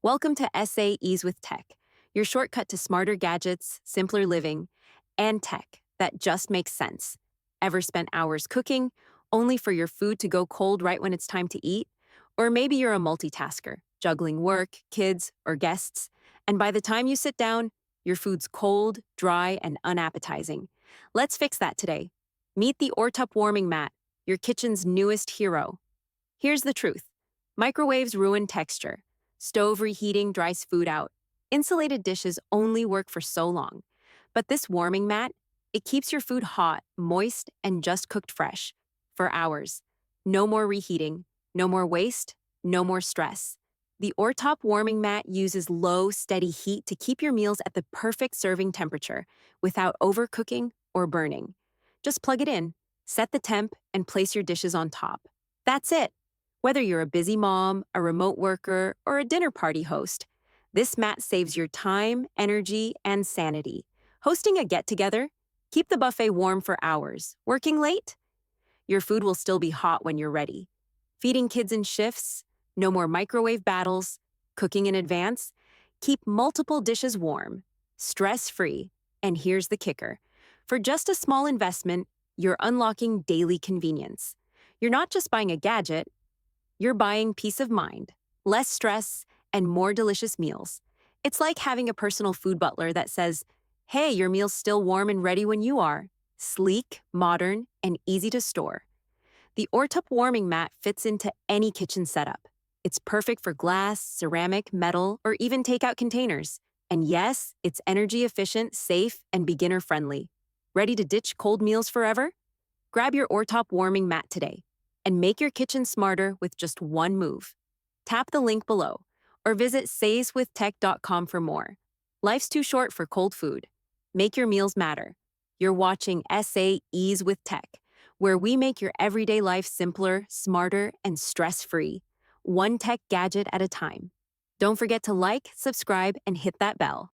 Welcome to SA Ease with Tech, your shortcut to smarter gadgets, simpler living, and tech that just makes sense. Ever spent hours cooking, only for your food to go cold right when it's time to eat? Or maybe you're a multitasker, juggling work, kids, or guests, and by the time you sit down, your food's cold, dry, and unappetizing. Let's fix that today. Meet the Ortop Warming Mat, your kitchen's newest hero. Here's the truth. Microwaves ruin texture. Stove reheating dries food out. Insulated dishes only work for so long. But this warming mat, it keeps your food hot, moist, and just cooked fresh for hours. No more reheating, no more waste, no more stress. The Ortop Warming Mat uses low, steady heat to keep your meals at the perfect serving temperature without overcooking or burning. Just plug it in, set the temp, and place your dishes on top. That's it. Whether you're a busy mom, a remote worker, or a dinner party host, this mat saves your time, energy, and sanity. Hosting a get-together? Keep the buffet warm for hours. Working late? Your food will still be hot when you're ready. Feeding kids in shifts? No more microwave battles. Cooking in advance? Keep multiple dishes warm. Stress-free. And here's the kicker. For just a small investment, you're unlocking daily convenience. You're not just buying a gadget, you're buying peace of mind, less stress, and more delicious meals. It's like having a personal food butler that says, hey, your meal's still warm and ready when you are. Sleek, modern, and easy to store. The Ortop Warming Mat fits into any kitchen setup. It's perfect for glass, ceramic, metal, or even takeout containers. And yes, it's energy efficient, safe, and beginner-friendly. Ready to ditch cold meals forever? Grab your Ortop Warming Mat today and make your kitchen smarter with just one move. Tap the link below or visit sayswithtech.com for more. Life's too short for cold food. Make your meals matter. You're watching SA Ease with Tech, where we make your everyday life simpler, smarter, and stress-free, one tech gadget at a time. Don't forget to like, subscribe, and hit that bell.